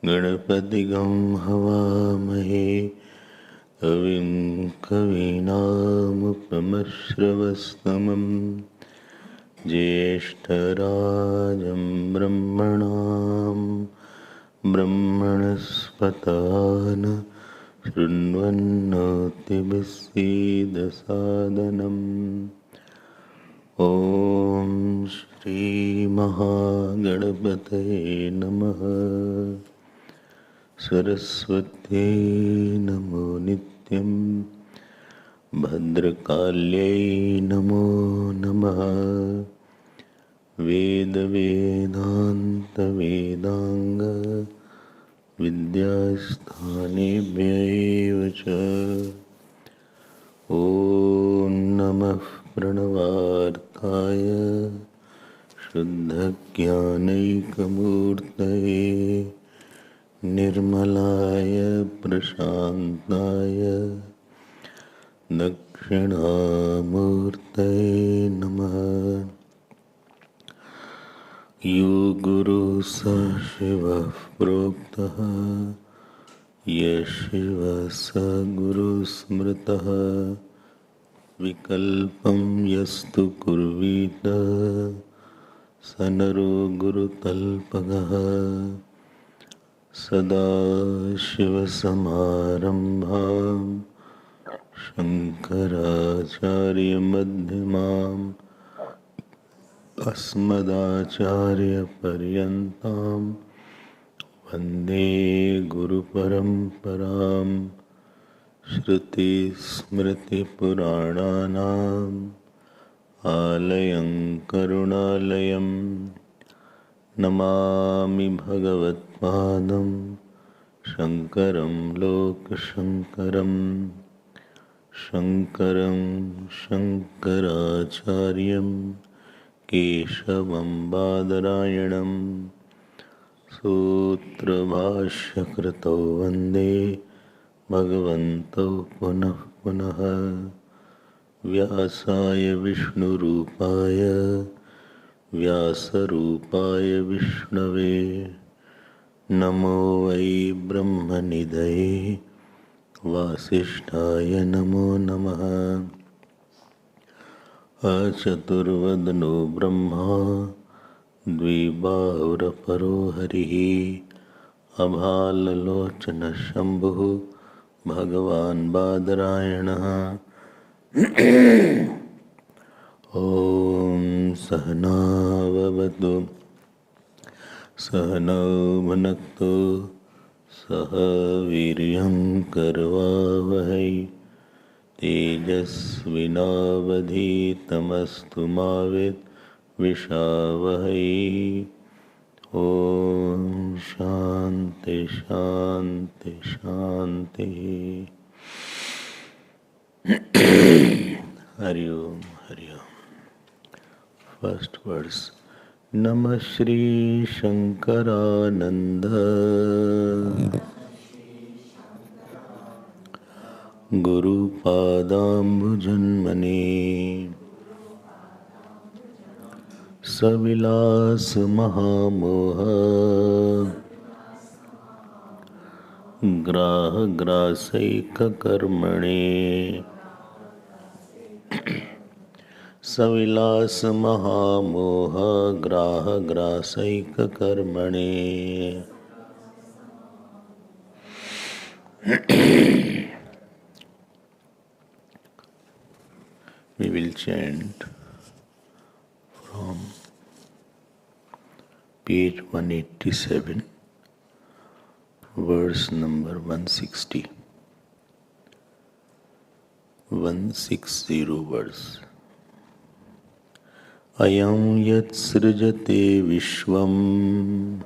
गणपतिगं हवामहे कविं कवीनामुपमश्रवस्तमं ज्येष्ठराजं ब्रह्मणस्पत शृण्वन्नोतिभिस्सीदसादनम् ॐ श्रीमहागणपतये नमः। सरस्वत्यै नमो नित्यं भद्रकाल्यै नमो नमः। वेदवेदान्तवेदाङ्ग विद्यास्थानेभ्यैव च ॐ नमः प्रणवार्ताय शुद्धज्ञानैकमूर्तये निर्मलाय प्रशान्ताय दक्षिणामूर्तये नमः। यो गुरुः स शिवः प्रोक्तः यः शिवः स गुरुः स्मृतः विकल्पं यस्तु कुर्वीत स नरो गुरुतल्पगः। सदाशिवसमारम्भां शङ्कराचार्यमध्यमाम् अस्मदाचार्यपर्यन्तां वन्दे गुरुपरम्पराम्। श्रुतिस्मृतिपुराणानाम् आलयं करुणालयं नमामि भगवत्पादं शङ्करं लोकशङ्करं। शङ्करं शङ्कराचार्यं केशवं बादरायणं सूत्रभाष्यकृतौ वन्दे भगवन्तौ पुनः पुनः। व्यासाय विष्णुरूपाय व्यासरूपाय विष्णवे नमो वै ब्रह्मनिधये वासिष्ठाय नमो नमः। अचतुर्वदनो ब्रह्मा द्विबाहुरपरो हरिः अभाललोचनशम्भुः भगवान् बादरायणः। ॐ सहनाववतु सहनौ भुनक्तु सह वीर्यं करवावहै तेजस्विनावधीतमस्तु मा विद्विषावहै। ॐ शान्ति शान्ति शान्तिः। हरि ओम हरि ओम। First words. नमः Shri Shankaranand गुरुपादाम्बुजन्मने सविलास महामोह ग्राहग्रासैककर्मणे सविलास महामोह ग्राहग्रासैककर्मणे। We will chant from page 187, verse number 160. 160 verse. Ayam yat srijate vishvam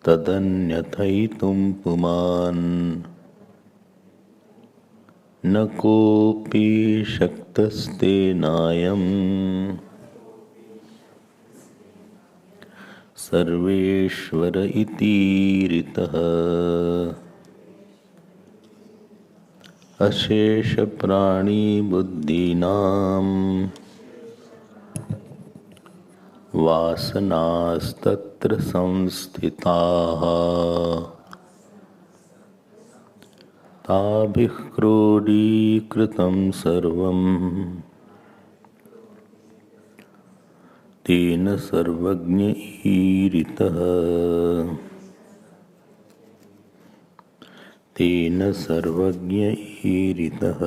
tadanyathaitum puman न कोऽपि शक्तस्ते नायम् सर्वेश्वर इतीरितः अशेष प्राणी बुद्धीनां वासनास्तत्र संस्थिताः ताभिः क्रोडीकृतं सर्वं तेन सर्वज्ञ ईरितः तेन सर्वज्ञ ईरितः.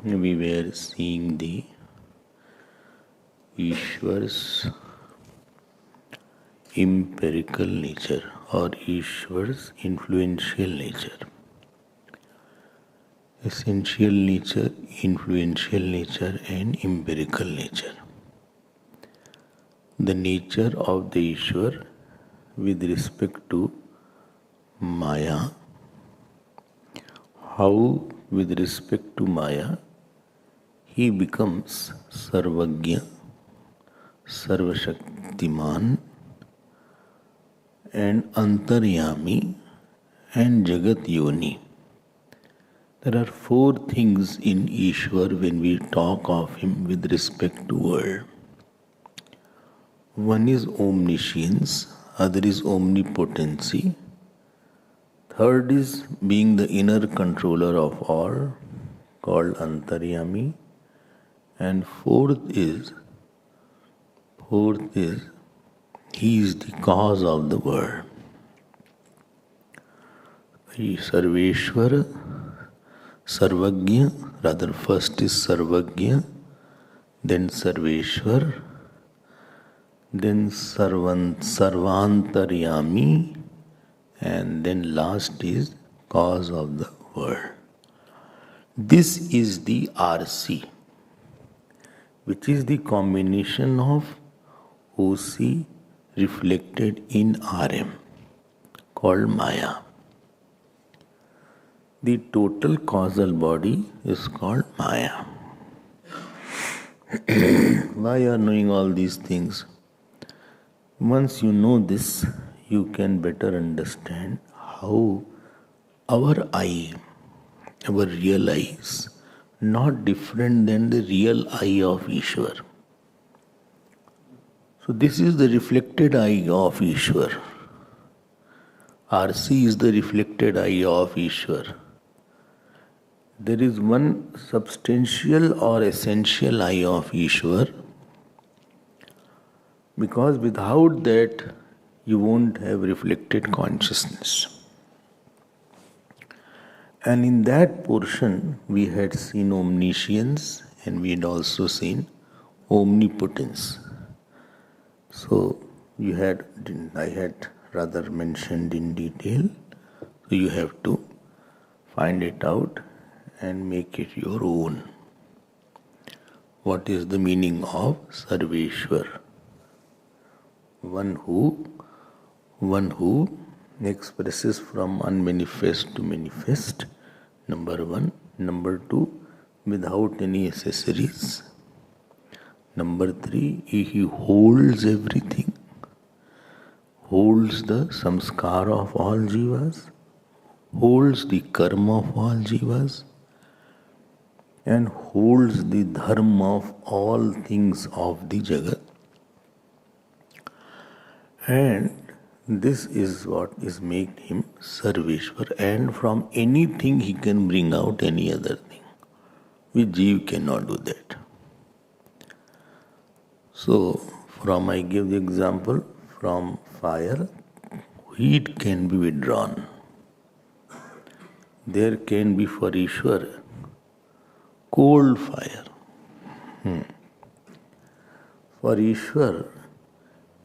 We were seeing the Ishwar's empirical nature or Ishwar's influential nature. Essential nature, influential nature and empirical nature. The nature of the Ishwar with respect to Maya. How with respect to Maya he becomes Sarvagya, Sarvashaktiman and Antaryami and Jagat Yoni. There are four things in Ishwar when we talk of him with respect to world. One is omniscience, other is omnipotency, third is being the inner controller of all, called Antaryami, and fourth is he is the cause of the world. Sarveshwara, Sarvagya, rather first is Sarvagya, then Sarveshwar, then Sarvantaryami, and then last is cause of the world. This is the RC, which is the combination of OC reflected in RM, called Maya. The total causal body is called Maya. Why you are knowing all these things? Once you know this, you can better understand how our eye, our real eye, is not different than the real eye of Ishwar. So this is the reflected eye of Ishwar. RC is the reflected eye of Ishwar. There is one substantial or essential eye of Ishwar, because without that you won't have reflected consciousness. And in that portion we had seen omniscience and we had also seen omnipotence. So I had rather mentioned in detail, so you have to find it out and make it your own. What is the meaning of Sarveshwar? One who expresses from unmanifest to manifest, number one. Number two, without any accessories. Number three, he holds everything, holds the samskara of all jivas, holds the karma of all jivas, and holds the dharma of all things of the jagat. And this is what is made him Sarveshwar, and from anything he can bring out any other thing. We Jeev cannot do that. So, I give the example, from fire, heat can be withdrawn. There can be for Ishwar cold fire. For Ishwar,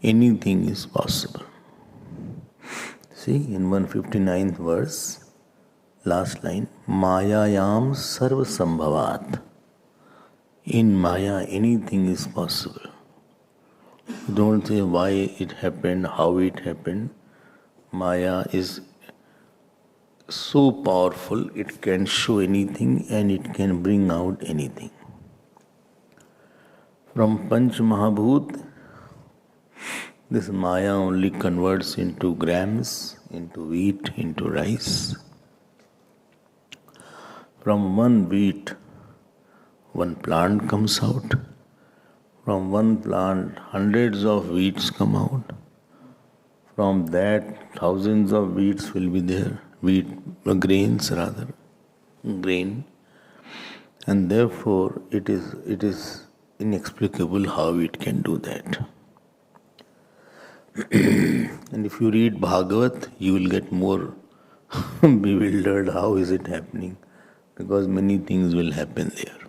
anything is possible. See, in 159th verse, last line, Mayayam sarva sambhavat. In Maya, anything is possible. Don't say why it happened, how it happened. Maya is so powerful, it can show anything and it can bring out anything. From Panch Mahabhut, this Maya only converts into grams, into wheat, into rice. From one wheat, one plant comes out. From one plant, hundreds of wheats come out. From that, thousands of wheats will be there. Grains rather. Grain. And therefore, it is inexplicable how it can do that. And if you read Bhagavat, you will get more bewildered. How is it happening? Because many things will happen there.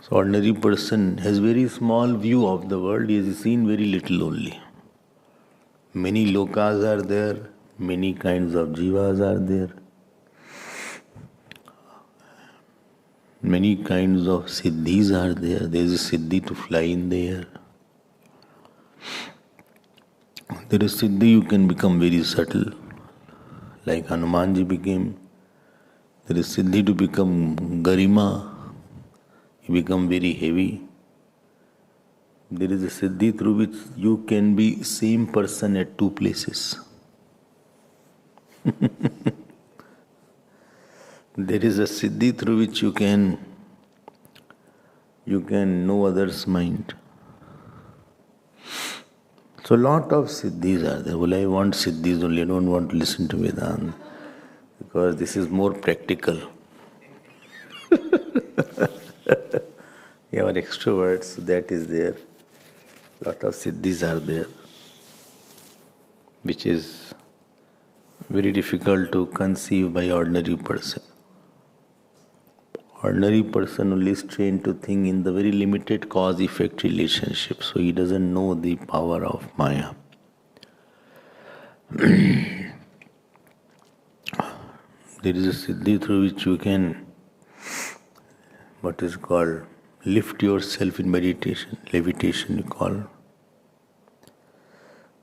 So ordinary person has very small view of the world. He has seen very little only. Many lokas are there. Many kinds of jivas are there. Many kinds of siddhis are there. There is a siddhi to fly in the air. There is siddhi you can become very subtle, like Hanumanji became. There is siddhi to become garima, you become very heavy. There is a siddhi through which you can be same person at two places. There is a siddhi through which you can know others' mind. So lot of siddhis are there. Well, I want siddhis only, I don't want to listen to Vedanta because this is more practical. You are extroverts, so that is there. Lot of siddhis are there, which is very difficult to conceive by ordinary person. Ordinary person only is trained to think in the very limited cause-effect relationship, so he doesn't know the power of Maya. There is a siddhi through which you can, what is called, lift yourself in meditation, levitation you call.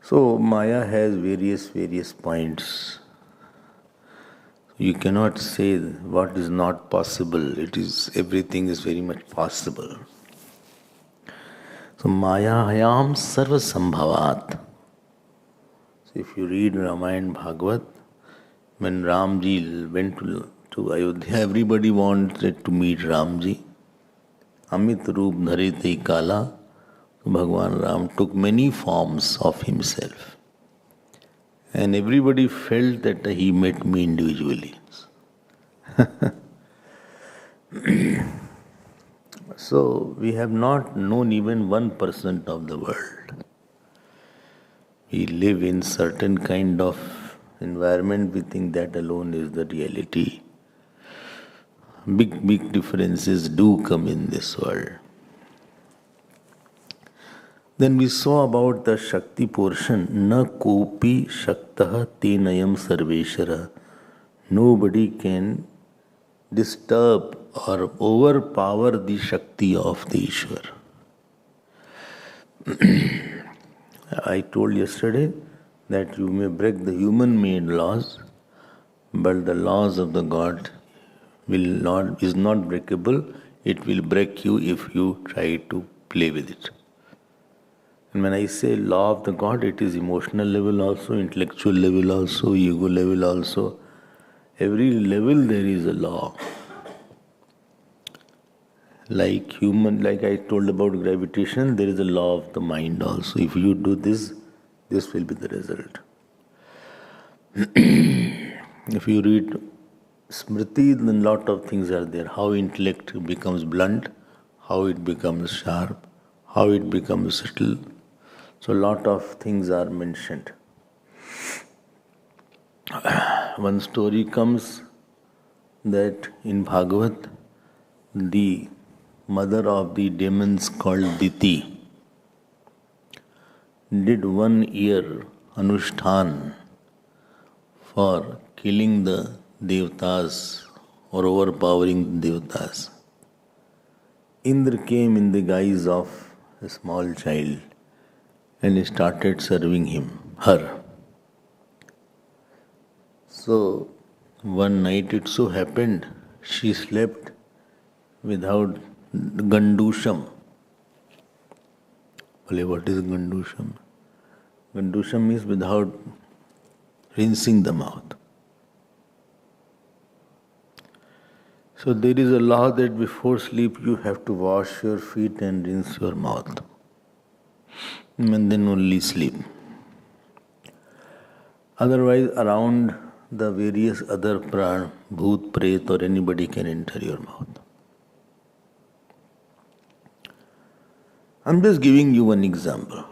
So Maya has various points. You cannot say what is not possible. Everything is very much possible. So Mayayam sarva sambhavat. So if you read Ramayana Bhagavat, when Ramji went to Ayodhya, everybody wanted to meet Ramji. Amit Roop Dharite Kala. Bhagavan Ram took many forms of himself. And everybody felt that he met me individually. So we have not known even 1% of the world. We live in certain kind of environment, we think that alone is the reality. Big differences do come in this world. Then we saw about the Shakti portion. Na kopi shaktah tenayam sarveshara. Nobody can disturb or overpower the Shakti of the Ishwar. I told yesterday that you may break the human-made laws, but the laws of the God is not breakable. It will break you if you try to play with it. And when I say law of the God, it is emotional level also, intellectual level also, ego level also. Every level there is a law. Like I told about gravitation, there is a law of the mind also. If you do this, this will be the result. If you read Smriti, then lot of things are there. How intellect becomes blunt, how it becomes sharp, how it becomes subtle. So lot of things are mentioned. One story comes that in Bhagavat, the mother of the demons called Diti, 1 year Anushtan for killing the Devatas or overpowering the Devatas. Indra came in the guise of a small child and started serving her. So one night it so happened she slept without gandusham. What is gandusham? Gandusham means without rinsing the mouth. So there is a law that before sleep you have to wash your feet and rinse your mouth. And then only sleep. Otherwise, around the various other pran, bhoot, pret or anybody can enter your mouth. I'm just giving you one example.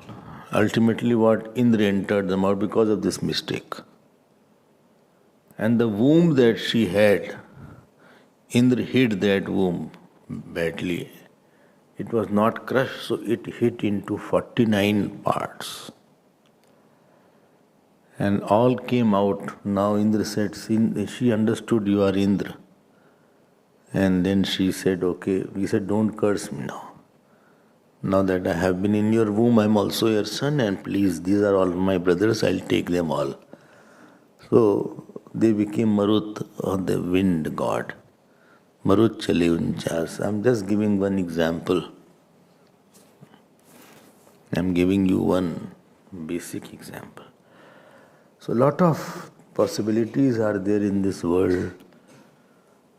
Ultimately what Indra entered the mouth because of this mistake. And the womb that she had, Indra hit that womb badly. It was not crushed, so it hit into 49 parts. And all came out. Now Indra said, she understood you are Indra. And then she said, okay, he said, don't curse me now. Now that I have been in your womb, I am also your son, and please, these are all my brothers, I'll take them all. So they became Marut, or the wind god. Marut chale unchas. I'm just giving one example. I'm giving you one basic example. So a lot of possibilities are there in this world.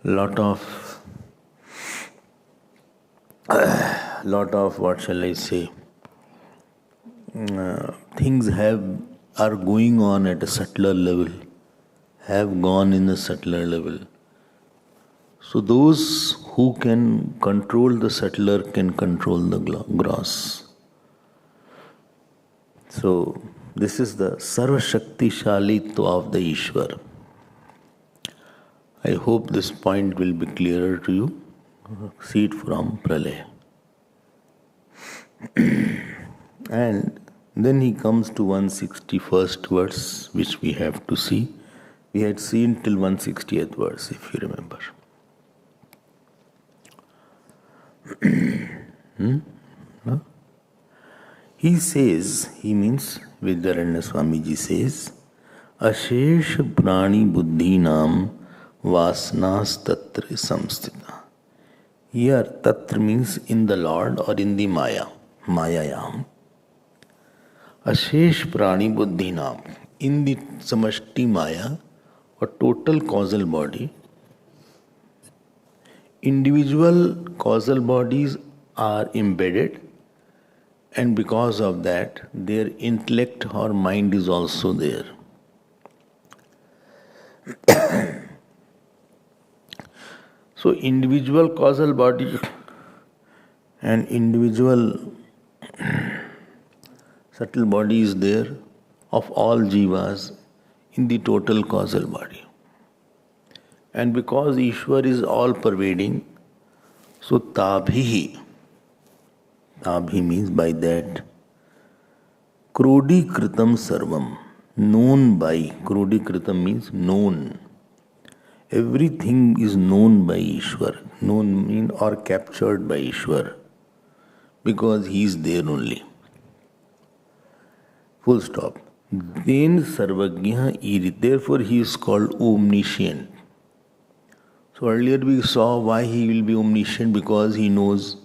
Lot of what shall I say? Things are going on at a subtler level, have gone in a subtler level. So those who can control the subtler can control the gross. So this is the Sarva Shakti Shalitva of the Ishwar. I hope this point will be clearer to you. See it from Pralaya. And then he comes to 161st verse, which we have to see. We had seen till 160th verse, if you remember. No? He says, he means, Vidyaranya Swamiji says, Ashesh prani buddhi nam vasnas tatra samstita. Here, tatra means in the Lord or in the Maya, Mayayam. Ashesh prani buddhi nam, in the samashti Maya or total causal body, individual causal bodies are embedded, and because of that, their intellect or mind is also there. So individual causal body and individual subtle body is there of all jivas in the total causal body. And because Ishwar is all pervading, so tabhi means by that, krodi kritam sarvam, known by, krodi kritam means known. Everything is known by Ishwar, known mean or captured by Ishwar, because he is there only. Full stop. Then sarvagya iri, therefore he is called omniscient. So earlier we saw why he will be omniscient, because he knows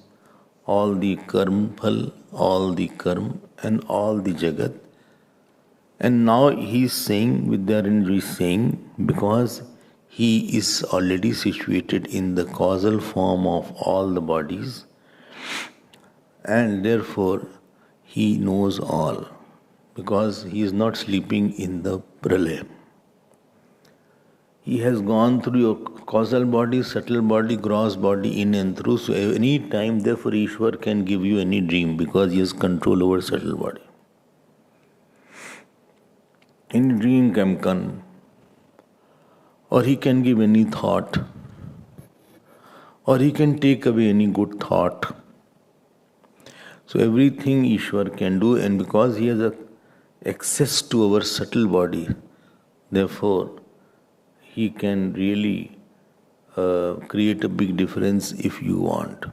all the karma, all the karma and all the jagat. And now he is saying, Vidyaranji is saying, because he is already situated in the causal form of all the bodies, and therefore he knows all, because he is not sleeping in the pralaya. He has gone through your causal body, subtle body, gross body, in and through. So any time, therefore, Ishwar can give you any dream, because he has control over subtle body. Any dream can come, or he can give any thought, or he can take away any good thought. So everything Ishwar can do, and because he has access to our subtle body, Therefore, he can really create a big difference if you want.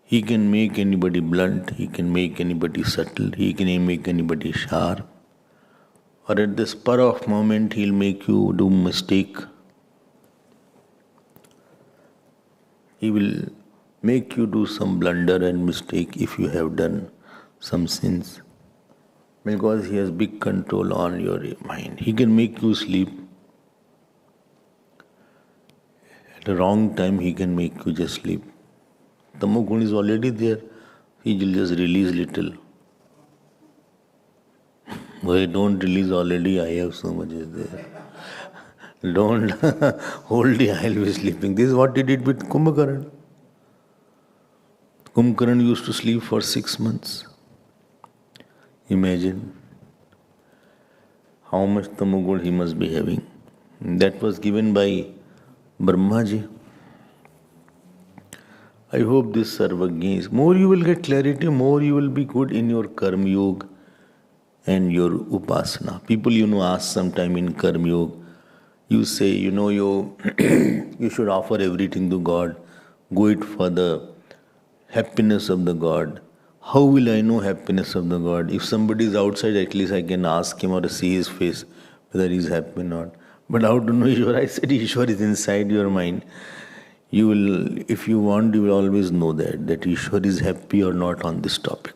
He can make anybody blunt, he can make anybody subtle, he can make anybody sharp, or at the spur of moment he'll make you do mistake. He will make you do some blunder and mistake if you have done some sins, because he has big control on your mind. He can make you sleep. At the wrong time he can make you just sleep. Tamogun is already there. He will just release little. Why don't release already? I have so much is there. Don't hold the I'll be sleeping. This is what he did with Kumbhakaran. Kumbhakaran used to sleep for 6 months. Imagine how much Tamogun he must be having. That was given by Brahmaji. I hope this Sarvagya is more you will get clarity, more you will be good in your Karma Yoga and your Upasana. People, ask sometime in Karma Yoga, you say, you you should offer everything to God, go it for the happiness of the God. How will I know happiness of the God? If somebody is outside, at least I can ask him or see his face whether he is happy or not. But how to know Ishwar? I said Ishwar is inside your mind. You will, if you want, you will always know that Ishwar is happy or not on this topic.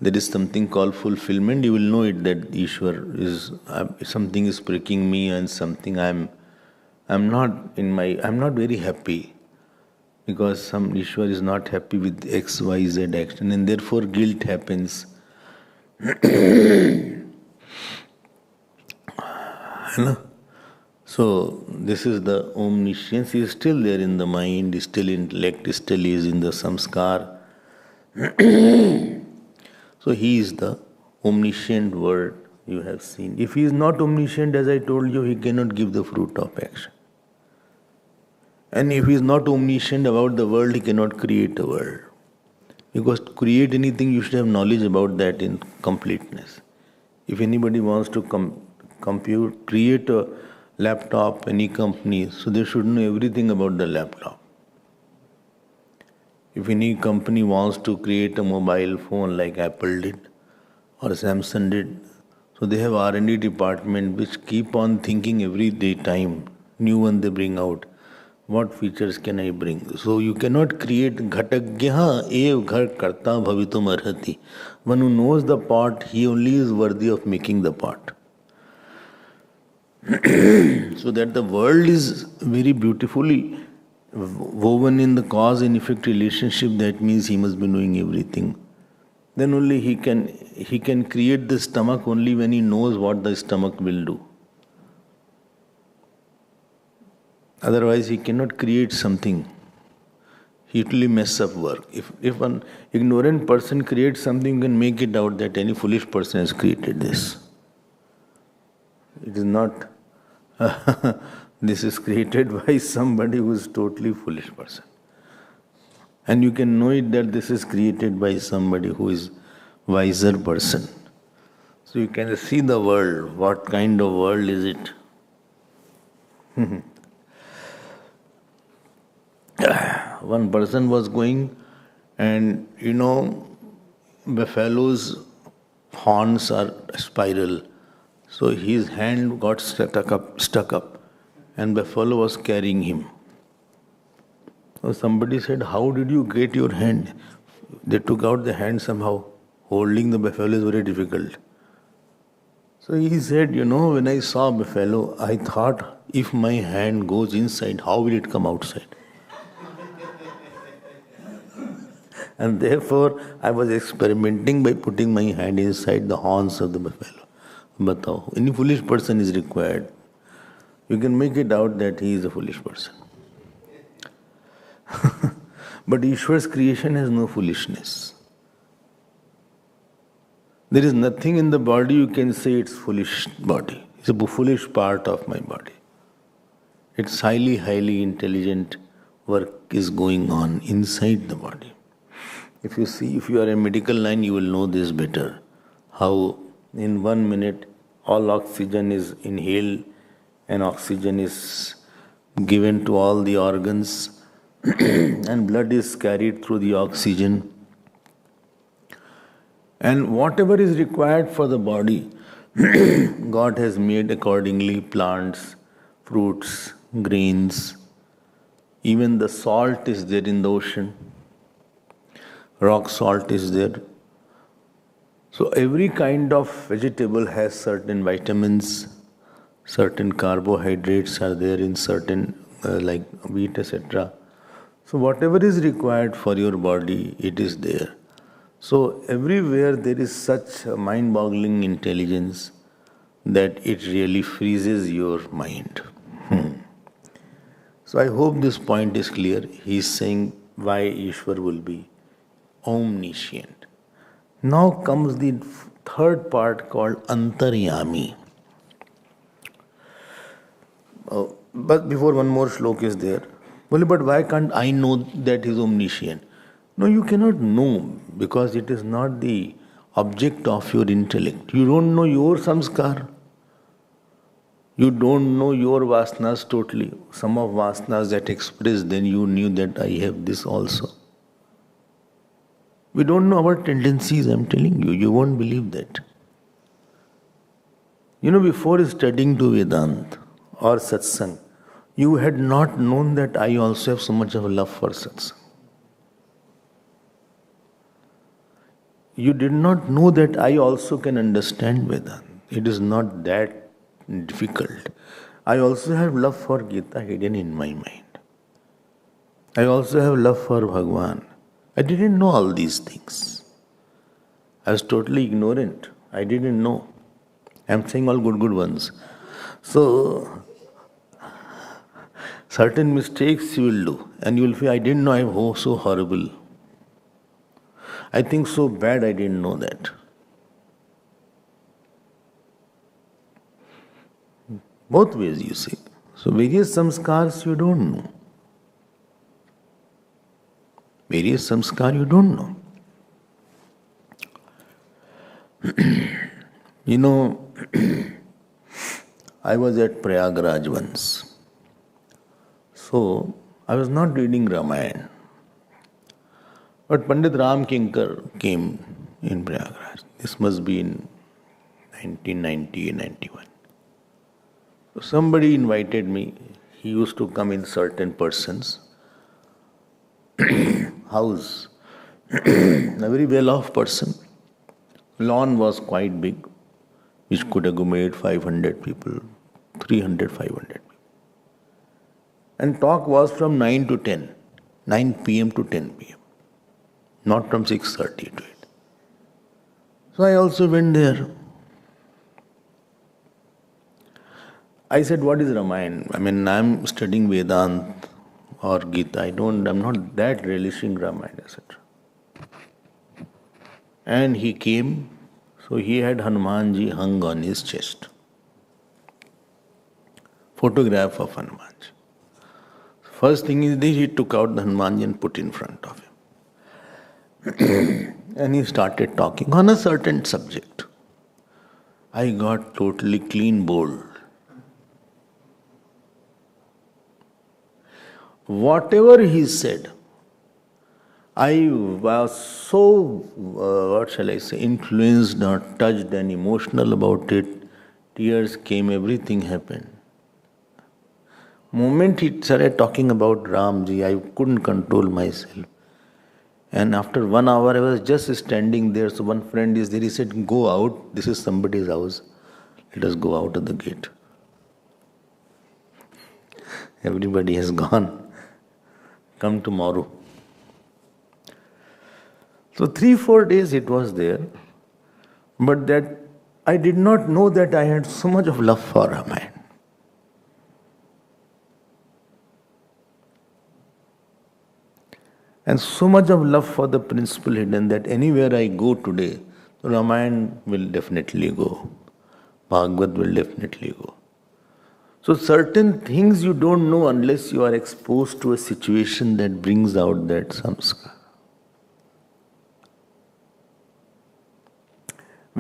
There is something called fulfillment. You will know it that Ishwar is something is pricking me and something I'm not very happy because some Ishwar is not happy with X, Y, Z action and therefore guilt happens. So this is the omniscience. He is still there in the mind, is still in intellect, is still is in the samskar. So he is the omniscient word you have seen. If he is not omniscient, as I told you, he cannot give the fruit of action. And if he is not omniscient about the world, he cannot create a world. Because to create anything, you should have knowledge about that in completeness. If anybody wants to create a laptop, any company, so they should know everything about the laptop. If any company wants to create a mobile phone like Apple did or Samsung did, so they have R&D department which keep on thinking every day time, new one they bring out. What features can I bring? So you cannot create ghatagyaha ev ghar karta bhavitum arhati. One who knows the pot, he only is worthy of making the pot. So that the world is very beautifully woven in the cause and effect relationship, that means he must be knowing everything. Then only he can create the stomach only when he knows what the stomach will do. Otherwise he cannot create something. He will mess up work. If an ignorant person creates something, you can make it out that any foolish person has created this. It is not this is created by somebody who is totally foolish person. And you can know it that this is created by somebody who is wiser person. So you can see the world. What kind of world is it? One person was going and buffalo's horns are spiral. So his hand got stuck up and buffalo was carrying him. So somebody said, how did you get your hand? They took out the hand somehow. Holding the buffalo is very difficult. So he said, when I saw buffalo, I thought if my hand goes inside, how will it come outside? And therefore, I was experimenting by putting my hand inside the horns of the buffalo. Batao. Any foolish person is required. You can make it out that he is a foolish person. But Ishwar's creation has no foolishness. There is nothing in the body you can say it's foolish body. It's a foolish part of my body. It's highly, highly intelligent work is going on inside the body. If you are a medical line, you will know this better. how in 1 minute all oxygen is inhaled and oxygen is given to all the organs and blood is carried through the oxygen. And whatever is required for the body, God has made accordingly: plants, fruits, grains, even the salt is there in the ocean, rock salt is there. So every kind of vegetable has certain vitamins, certain carbohydrates are there in certain like wheat, etc. So whatever is required for your body, it is there. So everywhere there is such a mind-boggling intelligence that it really freezes your mind. So I hope this point is clear. He is saying why Ishwar will be omniscient. Now comes the third part called Antaryami. But before, one more shlok is there. Well, but why can't I know that he is omniscient? No, you cannot know because it is not the object of your intellect. You don't know your samskar. You don't know your vasanas totally. Some of vasanas that express, then you knew that I have this also. We don't know our tendencies, I'm telling you. You won't believe that. You know, before studying to Vedanta or satsang, you had not known that I also have so much of a love for satsang. You did not know that I also can understand Vedanta. It is not that difficult. I also have love for Gita hidden in my mind. I also have love for Bhagwan. I didn't know all these things. I was totally ignorant. I didn't know. I am saying all good ones. So, certain mistakes you will do and you will feel, I didn't know I am so horrible. I think so bad I didn't know that. Both ways you see. So various samskars you don't know. Various samskar you don't know. You know, I was at Prayagraj once. So I was not reading Ramayana. But Pandit Ram Kinkar came in Prayagraj. This must be in 1990-91. So somebody invited me. He used to come in certain persons' house. A very well-off person. Lawn was quite big, which could have made 500 people, 300, 500 people. And talk was from 9 to 10, 9 p.m. to 10 p.m. Not from 6:30 to 8. So I also went there. I said, what is Ramayana? I mean, I'm studying Vedanta or Gita. I'm not that relishing Ramayana, etc. And he came, so he had Hanumanji hung on his chest. Photograph of Hanumanji. First thing is this, he took out the Hanumanji and put in front of him. And he started talking on a certain subject. I got totally clean bowled. Whatever he said, I was so, influenced or touched and emotional about it. Tears came, everything happened. Moment he started talking about Ramji, I couldn't control myself. And after 1 hour, I was just standing there. So one friend is there, he said, go out, this is somebody's house. Let us go out of the gate. Everybody has gone. Come tomorrow. So 3-4 days it was there. But that I did not know that I had so much of love for Ramayana. And so much of love for the principle hidden that anywhere I go today, Ramayana will definitely go. Bhagavad will definitely go. So certain things you don't know unless you are exposed to a situation that brings out that samskar.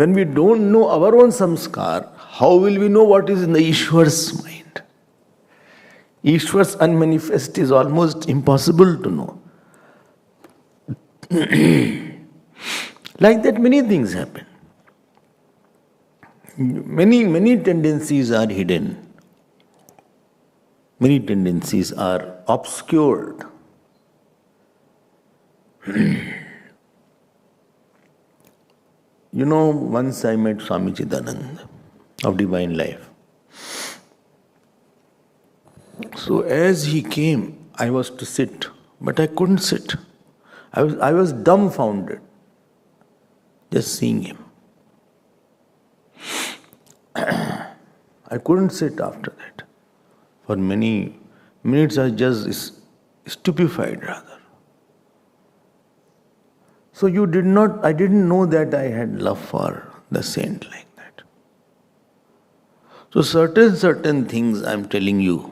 When we don't know our own samskar, how will we know what is in the Ishwar's mind? Ishwar's unmanifest is almost impossible to know. Like that, many things happen. Many tendencies are hidden. Many tendencies are obscured. Once I met Swami Abhedananda of Divine Life. So as he came, I was to sit, but I couldn't sit. I was dumbfounded, just seeing him. I couldn't sit after that. For many minutes I was just stupefied rather. So I didn't know that I had love for the saint like that. So certain things I'm telling you,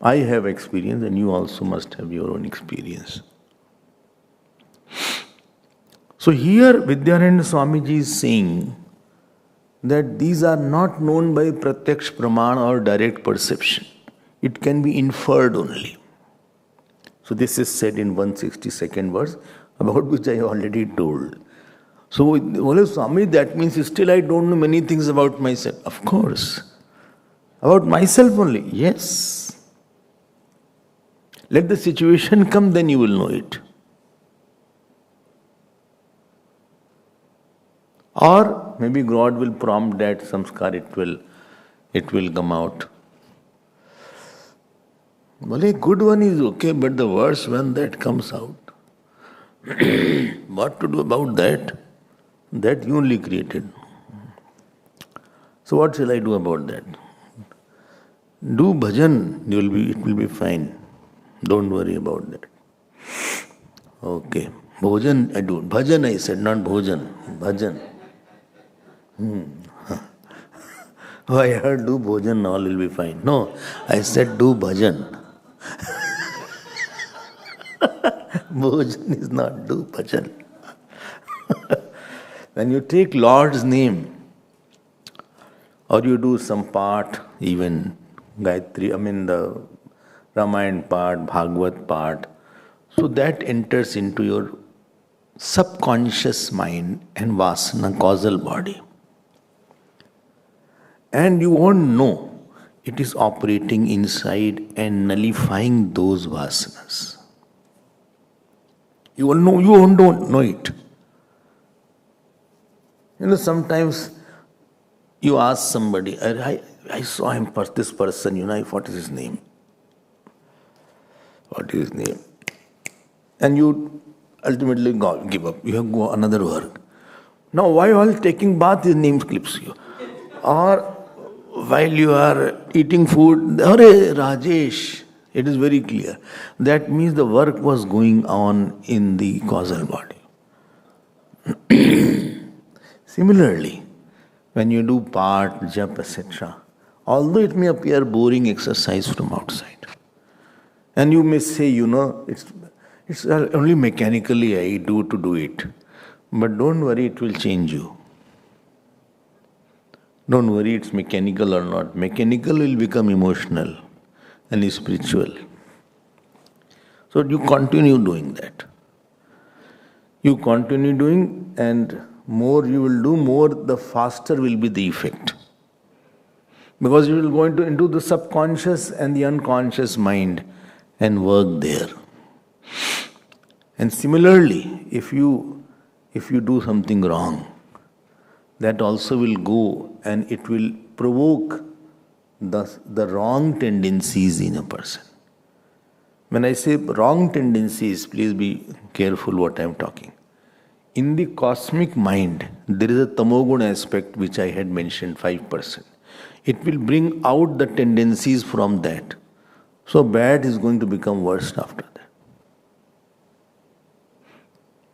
I have experience and you also must have your own experience. So here Vidyananda Swamiji is saying that these are not known by pratyaksh praman or direct perception. It can be inferred only. So this is said in 162nd verse, about which I already told. So, Swami, that means still I don't know many things about myself. Of course. About myself only. Yes. Let the situation come, then you will know it. Or maybe God will prompt that samskar, it will come out. Well, a good one is okay, but the worst one that comes out. What to do about that? That you only created. So what shall I do about that? Do bhajan, it will be fine. Don't worry about that. Okay. Bhojan, I do. Bhajan I said, not bhojan. Bhajan. Oh, I heard do bhojan, all will be fine. No, I said do bhajan. Bhojan is not do bhajan. When you take Lord's name, or you do some part, even Gayatri, the Ramayana part, Bhagavad part, so that enters into your subconscious mind and vasana, causal body. And you won't know it is operating inside and nullifying those vasanas. You won't know it. Sometimes you ask somebody, I saw him, this person, what is his name? What is his name? And you ultimately give up. You have to go another work. Now, while taking bath, his name clips you. Or while you are eating food, Hare Rajesh, it is very clear. That means the work was going on in the causal body. Similarly, when you do part, jap, etc., although it may appear boring exercise from outside, and you may say, it's only mechanically I do to do it. But don't worry, it will change you. Don't worry, it's mechanical or not. Mechanical will become emotional and spiritual. So you continue doing that. You continue doing, and more you will do, more the faster will be the effect. Because you will go into the subconscious and the unconscious mind and work there. And similarly, if you do something wrong, that also will go and it will provoke the wrong tendencies in a person. When I say wrong tendencies, please be careful what I am talking. In the cosmic mind, there is a tamoguna aspect which I had mentioned, 5%. It will bring out the tendencies from that. So bad is going to become worse after that.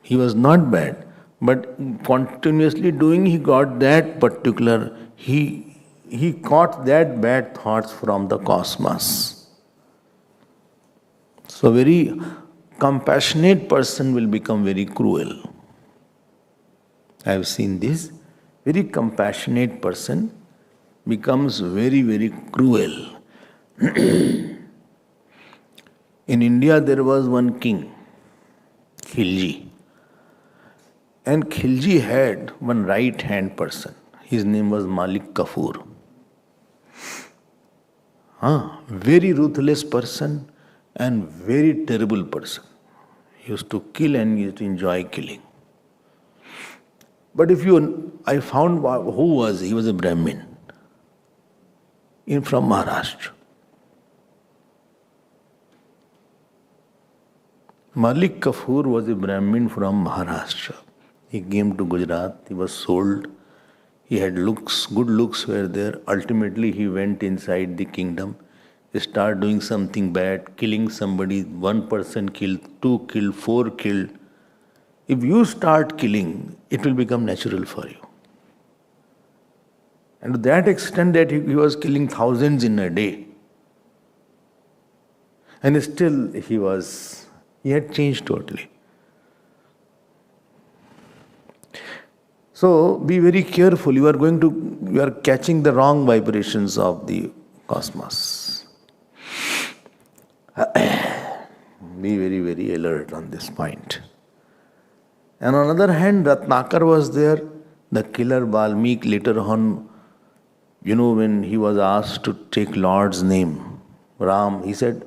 He was not bad, but continuously doing, he got that particular, he caught that bad thoughts from the cosmos. So very compassionate person will become very cruel. I have seen this. Very compassionate person becomes very, very cruel. In India, there was one king, Khilji. And Khilji had one right hand person. His name was Malik Kafur. Very ruthless person and very terrible person. He used to kill and he used to enjoy killing. But I found who was he? Was a Brahmin from Maharashtra. Malik Kafur was a Brahmin from Maharashtra. He came to Gujarat. He was sold. He had looks, good looks were there. Ultimately, he went inside the kingdom. He started doing something bad, killing somebody. One person killed, two killed, four killed. If you start killing, it will become natural for you. And to that extent that he was killing thousands in a day. And still he had changed totally. So be very careful. You are catching the wrong vibrations of the cosmos. Be very, very alert on this point. And on the other hand, Ratnakar was there, the killer Valmiki later on, when he was asked to take Lord's name, Ram, he said,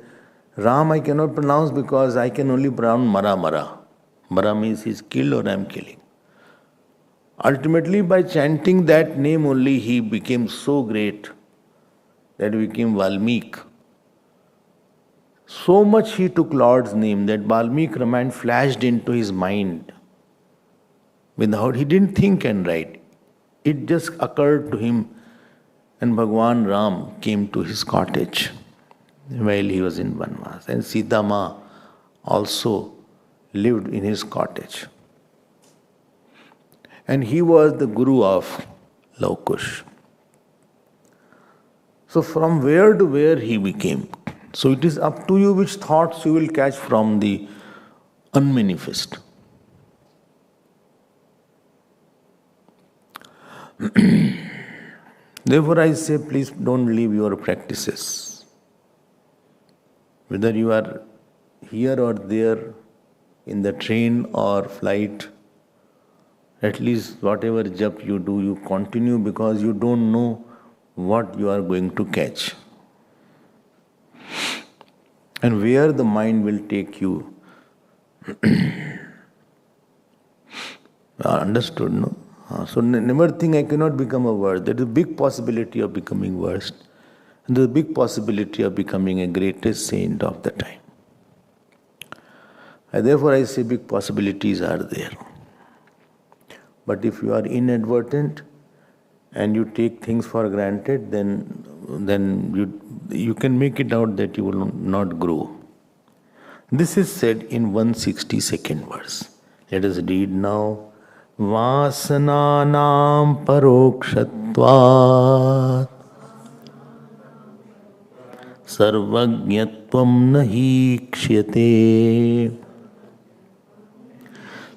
Ram I cannot pronounce because I can only pronounce Mara Mara. Mara means he's killed or I'm killing. Ultimately, by chanting that name only, he became so great that he became Valmiki. So much he took Lord's name that Valmiki Ramayana flashed into his mind. He didn't think and write. It just occurred to him, and Bhagwan Ram came to his cottage while he was in Vanvas. And Sita Ma also lived in his cottage. And he was the guru of Laukush. So from where to where he became. So it is up to you which thoughts you will catch from the unmanifest. Therefore I say, please don't leave your practices. Whether you are here or there, in the train or flight, at least whatever jap you do, you continue because you don't know what you are going to catch. And where the mind will take you. Understood, no? So never think I cannot become a worst. There is a big possibility of becoming worst. And there is a big possibility of becoming a greatest saint of the time. And therefore I say big possibilities are there. But if you are inadvertent and you take things for granted, then you can make it out that you will not grow. This is said in 162nd verse. Let us read now. Vasananam parokshatvat sarvajñatvam nahi kshyate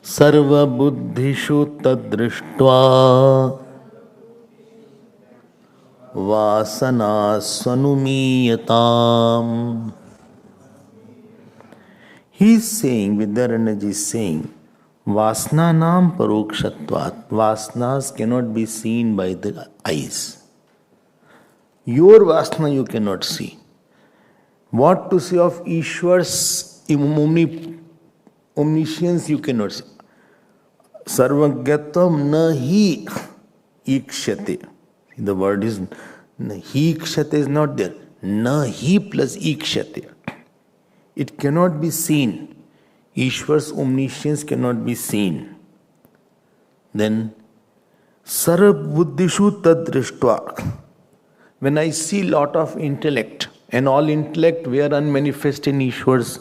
sarvabuddhishu tadrishtva vasana swanumiyatam. He is saying, Vidyaranyji is saying, Vasnanam parokshatvat. Vasanas cannot be seen by the eyes. Your vasana you cannot see. What to say of Ishwar's omniscience you cannot see. Sarvagyatam nahi ikshyate. The word is nahi ikshyate is not there. Nahi plus ikshyate. It cannot be seen. Ishwar's omniscience cannot be seen. Then, sarvbuddhishu tadrishtva. When I see lot of intellect, and all intellect were unmanifest in Ishwar's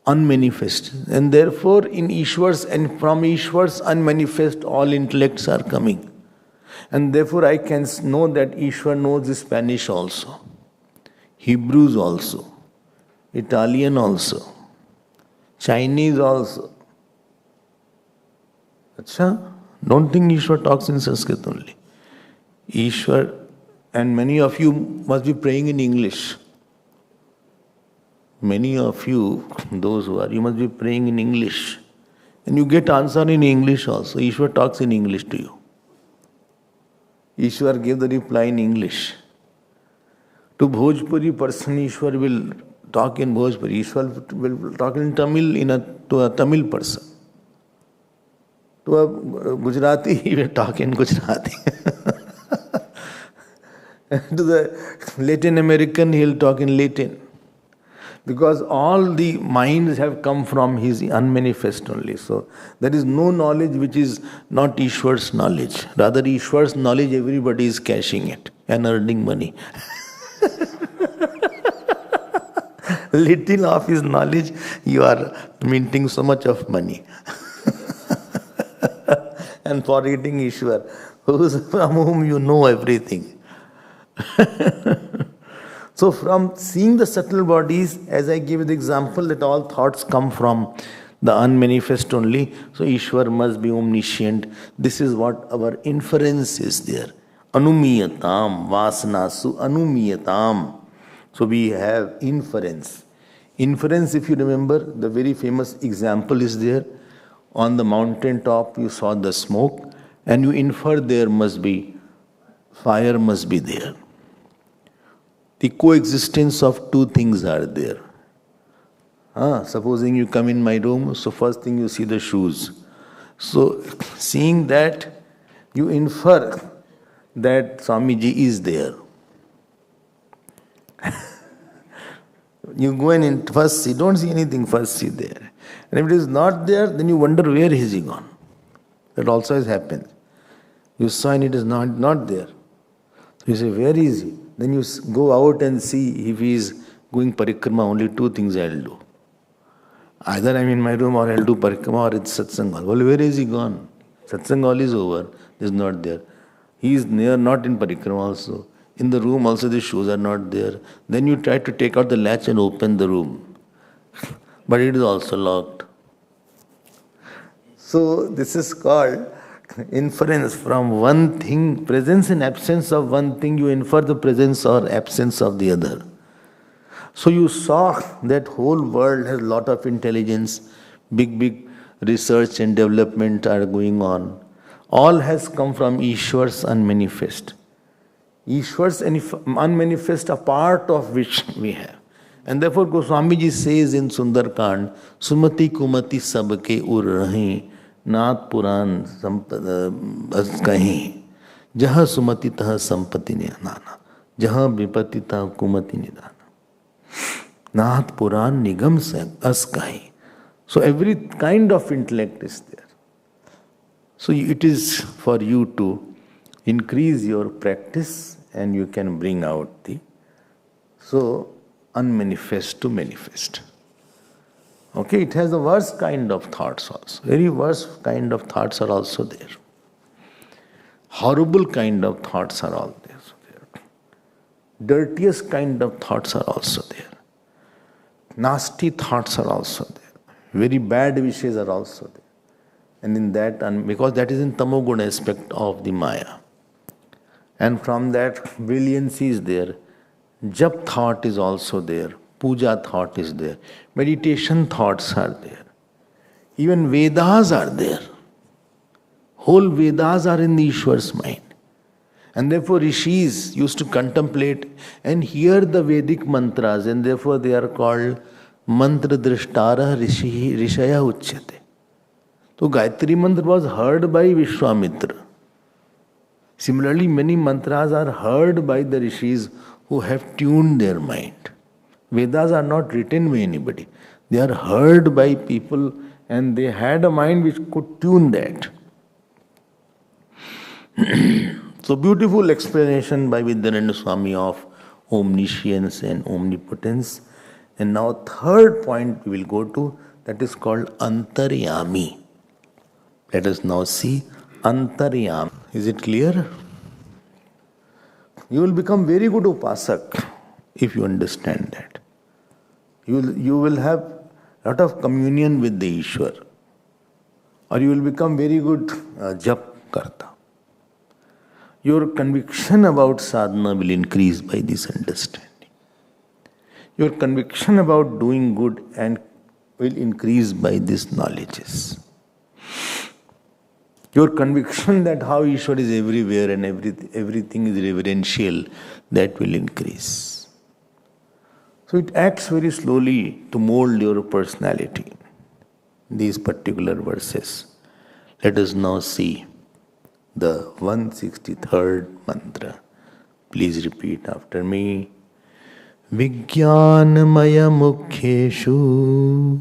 unmanifest. And therefore, in Ishwar's and from Ishwar's unmanifest, all intellects are coming. And therefore, I can know that Ishwar knows Spanish also, Hebrews also, Italian also. Chinese also. Acha? Don't think Ishwar talks in Sanskrit only. Ishwar, and many of you must be praying in English. Many of you, those who are, you must be praying in English. And you get answer in English also. Ishwar talks in English to you. Ishwar gave the reply in English. To Bhojpuri person, Ishwar will talk in Bhojpuri. Ishwar will talk in Tamil to a Tamil person. To a Gujarati, he will talk in Gujarati. To the Latin American, he will talk in Latin. Because all the minds have come from his unmanifest only. So there is no knowledge which is not Ishwar's knowledge. Rather, Ishwar's knowledge, everybody is cashing it and earning money. Little of his knowledge, you are minting so much of money. And forgetting Ishwar, from whom you know everything. So from seeing the subtle bodies, as I gave the example that all thoughts come from the unmanifest only, so Ishwar must be omniscient. This is what our inference is there. Anumiyatam, vasanasu anumiyatam. So we have inference. Inference, if you remember, the very famous example is there. On the mountain top you saw the smoke and you infer there must be, fire must be there. The coexistence of two things are there. Supposing you come in my room, so first thing you see the shoes. So seeing that, you infer that Swamiji is there. You go and first see, don't see anything, first see there. And if it is not there, then you wonder where is he gone. That also has happened. You saw and it is not there. So you say, where is he? Then you go out and see if he is going parikrama, only two things I will do. Either I am in my room or I will do parikrama or it's satsang hall. Well, where is he gone? Satsang hall is over. He is not there. He is near, not in parikrama also. In the room also the shoes are not there. Then you try to take out the latch and open the room. But it is also locked. So this is called inference from one thing, presence and absence of one thing, you infer the presence or absence of the other. So you saw that whole world has a lot of intelligence, big research and development are going on. All has come from Ishwar's unmanifest. Ishwar's unmanifest, a part of which we have. And therefore Goswamiji says in Sundarkand, Sumati Kumati Sabke Ur Rahi, Nath Puran Kahi, Jaha Sumati Taha Sampati Nana, Jaha Vipati Taha Kumati Nidana. Nath Puran Nigam As Kahi. So every kind of intellect is there. So it is for you to increase your practice and you can bring out the unmanifest to manifest. Okay, it has the worst kind of thoughts also. Very worst kind of thoughts are also there. Horrible kind of thoughts are all there. Dirtiest kind of thoughts are also there. Nasty thoughts are also there. Very bad wishes are also there. And in that, because that is in tamoguna aspect of the Maya. And from that, brilliancy is there. Jap thought is also there. Puja thought is there. Meditation thoughts are there. Even Vedas are there. Whole Vedas are in the Ishwar's mind. And therefore Rishis used to contemplate and hear the Vedic mantras, and therefore they are called mantra drishtara rishaya uchyate. So Gayatri mantra was heard by Vishwamitra. Similarly, many mantras are heard by the rishis who have tuned their mind. Vedas are not written by anybody. They are heard by people and they had a mind which could tune that. So beautiful explanation by Vedanta Swami of omniscience and omnipotence. And now third point we will go to, that is called Antaryami. Let us now see Antaryami. Is it clear? You will become very good upasak if you understand that. You will have lot of communion with the Ishwar, or you will become very good jap karta. Your conviction about sadhana will increase by this understanding. Your conviction about doing good and will increase by these knowledges. Your conviction that how Ishwar is everywhere and everything is reverential, that will increase. So it acts very slowly to mold your personality. These particular verses. Let us now see the 163rd mantra. Please repeat after me. Vijnanamaya mukhyeshu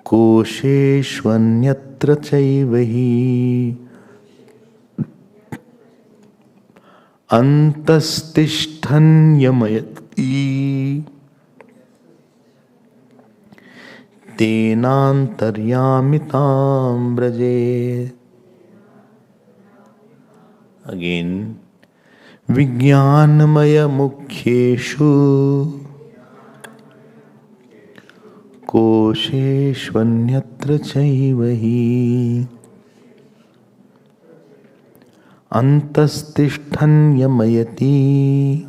kosheshvanyatra chaivahi antastisthanyamyati tenantaryamitam braje. Again. Vijnanamaya mukhyeshu kosheshvanyatra chaivahi antastisthanyamyati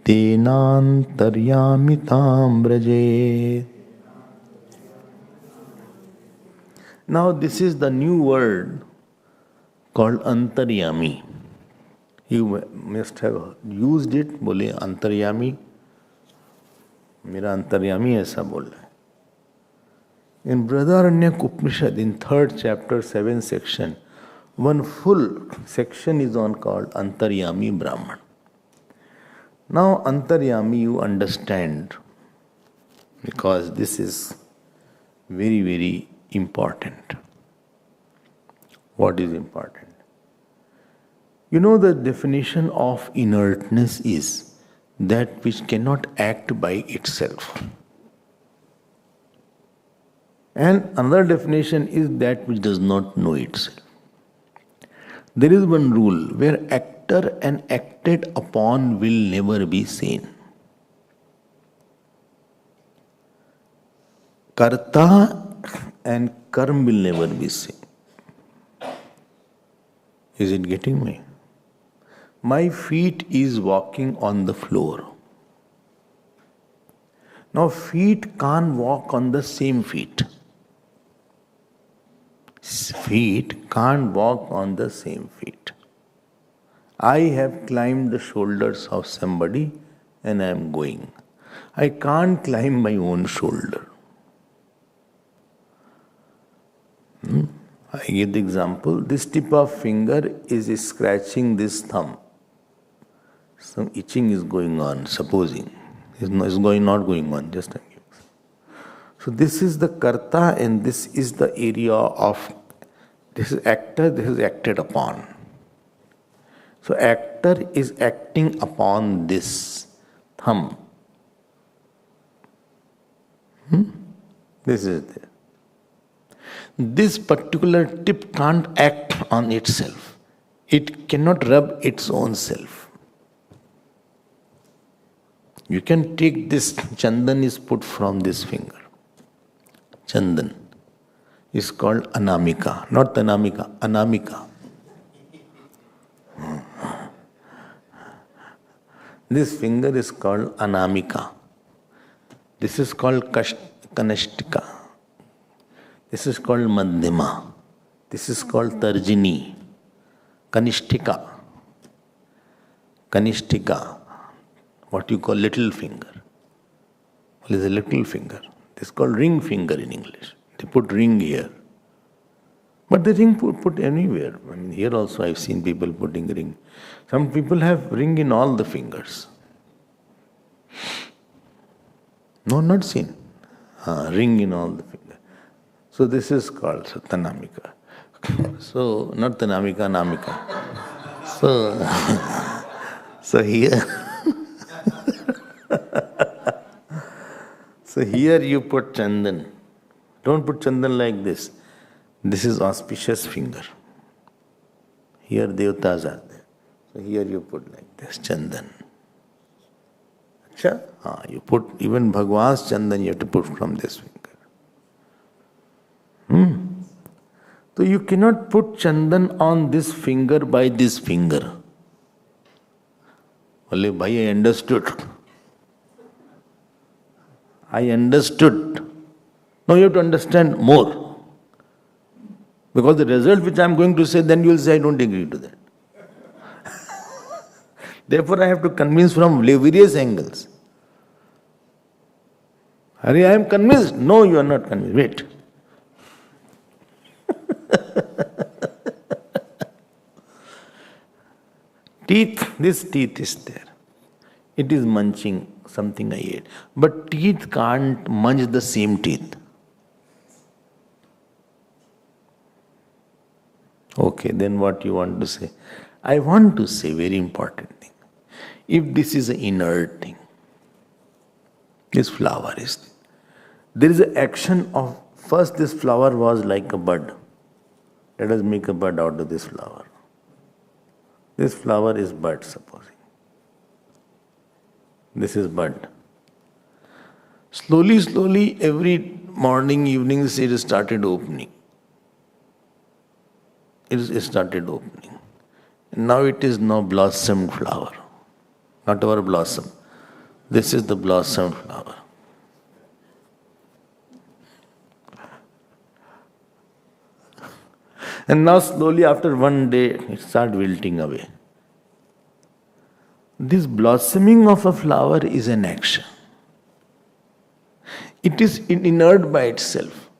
tenantaryamitam braje. Now this is the new word called antaryami. You must have used it. बोले अंतर्यामी, मेरा अंतर्यामी ऐसा बोल रहा है. In Brihadaranyaka Upanishad, in 3rd chapter, 7th section, one full section is on called Antaryami Brahman. Now Antaryami you understand, because this is very, very important. What is important? You know, the definition of inertness is that which cannot act by itself. And another definition is that which does not know itself. There is one rule where actor and acted upon will never be seen. Karta and karma will never be seen. Is it getting me? My feet is walking on the floor. Now feet can't walk on the same feet. Feet can't walk on the same feet. I have climbed the shoulders of somebody and I am going. I can't climb my own shoulder. I give the example. This tip of finger is scratching this thumb. Some itching is going on, supposing. It's not going on, just a minute. So this is the karta and this is the area of, this is actor, this is acted upon. So actor is acting upon this thumb. This is there. This particular tip can't act on itself. It cannot rub its own self. You can take this, chandan is put from this finger. Chandan is called anamika, not tanamika, anamika. This finger is called anamika. This is called kanashtika. This is called madhyama. This is called tarjini. Kanishtika. Kanishtika. What you call little finger. What is a little finger? This is called ring finger in English. They put ring here. But the ring put anywhere. I mean, here also I've seen people putting ring. Some people have ring in all the fingers. No, not seen. Ring in all the fingers. So this is called tanamika. So, not tanamika, namika. So here, so here you put chandan. Don't put chandan like this. This is auspicious finger. Here devatas are there. So here you put like this, chandan. Sure. You put even Bhagwan's chandan, you have to put from this finger. So you cannot put chandan on this finger by this finger. Only bhai, I understood. I understood. Now you have to understand more. Because the result which I am going to say, then you will say, I don't agree to that. Therefore, I have to convince from various angles. Hari, I am convinced. No, you are not convinced. Wait. Teeth, this teeth is there. It is munching something I ate. But teeth can't munch the same teeth. Okay, then what you want to say? I want to say very important thing. If this is an inert thing, this flower is, there is an action of, first this flower was like a bud. Let us make a bud out of this flower. This flower is bud, supposing. This is bud. Slowly, slowly, every morning, evening, it started opening. It started opening. And now it is now blossomed flower. Not our blossom. This is the blossomed flower. And now slowly after one day, it starts wilting away. This blossoming of a flower is an action. It is inert by itself.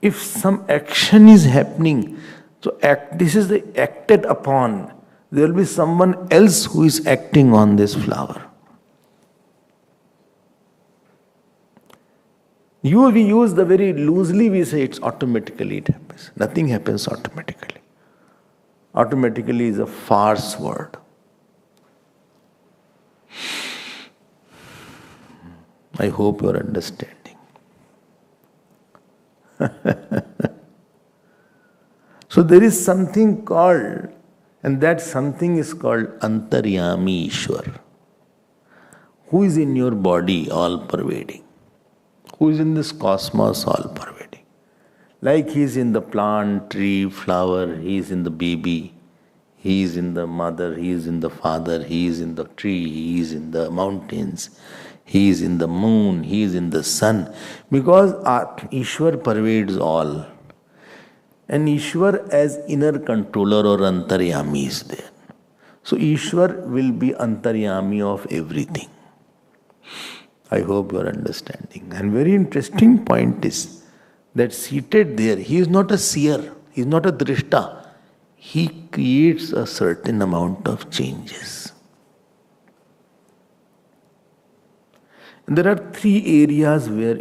If some action is happening, so this is the acted upon. There will be someone else who is acting on this flower. We use the very loosely, we say it's automatically it happens. Nothing happens automatically. Automatically is a farce word. I hope you are understanding. So there is something called, and that something is called Antaryami Ishwar, who is in your body all pervading, who is in this cosmos all pervading. Like he is in the plant, tree, flower, he is in the baby, he is in the mother, he is in the father, he is in the tree, he is in the mountains, he is in the moon, he is in the sun. Because Ishwar pervades all. And Ishwar as inner controller or Antaryami is there. So Ishwar will be Antaryami of everything. I hope you are understanding. And very interesting point is that seated there, he is not a seer, he is not a drishta. He creates a certain amount of changes. And there are three areas where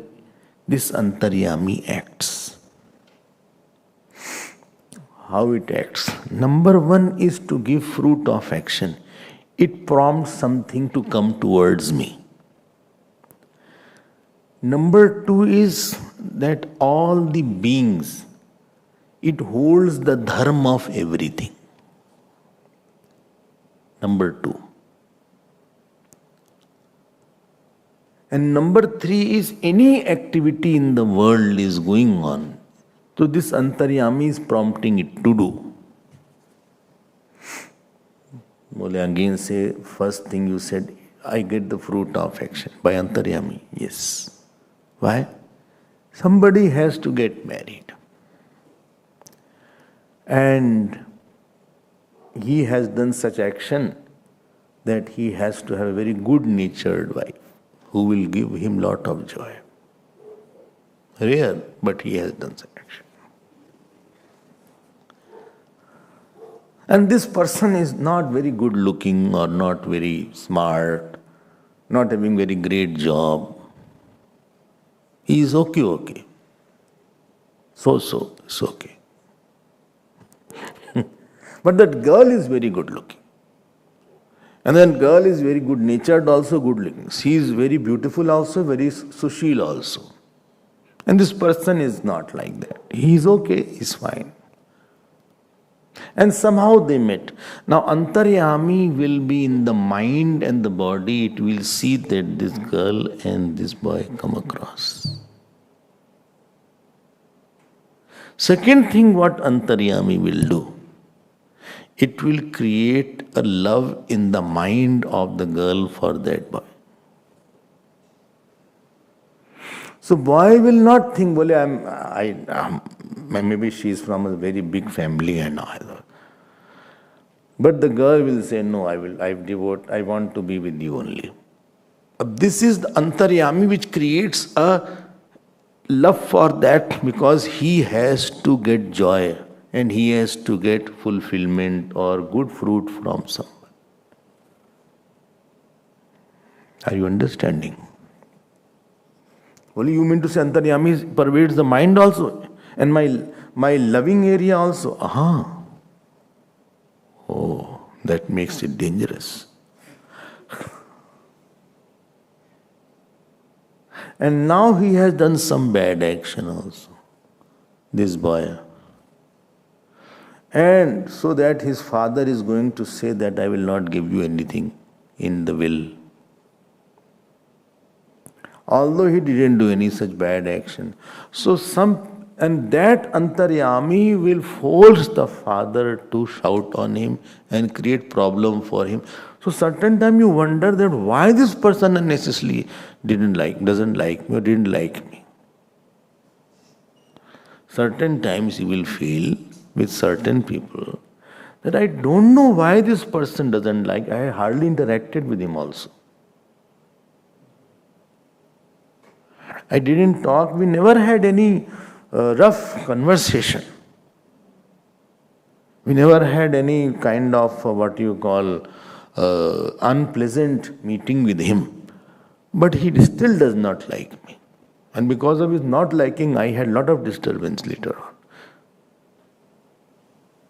this Antaryami acts. How it acts? Number one is to give fruit of action. It prompts something to come towards me. Number two is that all the beings, it holds the dharma of everything. Number two. And number three is any activity in the world is going on. So this Antaryami is prompting it to do. Bole again say, first thing you said, I get the fruit of action by Antaryami. Yes. Why? Somebody has to get married. And he has done such action that he has to have a very good-natured wife who will give him lot of joy. Rare, but he has done such action. And this person is not very good looking or not very smart, not having very great job. He is okay. So, it's okay. But that girl is very good looking. And then girl is very good natured, also good looking. She is very beautiful also, very sushil also. And this person is not like that. He is okay, he is fine. And somehow they met. Now Antaryami will be in the mind and the body. It will see that this girl and this boy come across. Second thing what Antaryami will do, it will create a love in the mind of the girl for that boy. So boy will not think, maybe she is from a very big family and all. But the girl will say, no, I want to be with you only. This is the Antaryami which creates a love for that, because he has to get joy and he has to get fulfillment or good fruit from someone. Are you understanding? Only you mean to say Antaryami pervades the mind also and my loving area also. Oh, that makes it dangerous. And now he has done some bad action also, this boy. And so that his father is going to say that I will not give you anything in the will. Although he didn't do any such bad action. And that Antaryami will force the father to shout on him and create problem for him. So certain time you wonder that why this person unnecessarily doesn't like me or didn't like me. Certain times you will feel with certain people that I don't know why this person doesn't like. I hardly interacted with him also. I didn't talk. We never had any rough conversation. We never had any kind of unpleasant meeting with him. But he still does not like me. And because of his not liking, I had a lot of disturbance later on.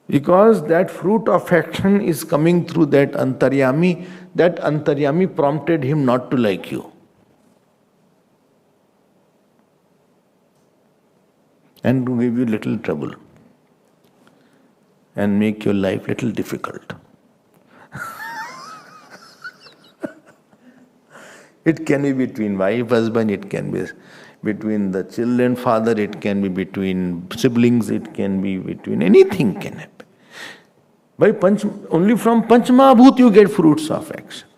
Because that fruit of action is coming through that Antaryami prompted him not to like you. And to give you little trouble. And make your life little difficult. It can be between wife, husband, it can be between the children, father, it can be between siblings, it can be between anything can happen. Only from Panchmahabhut you get fruits of action.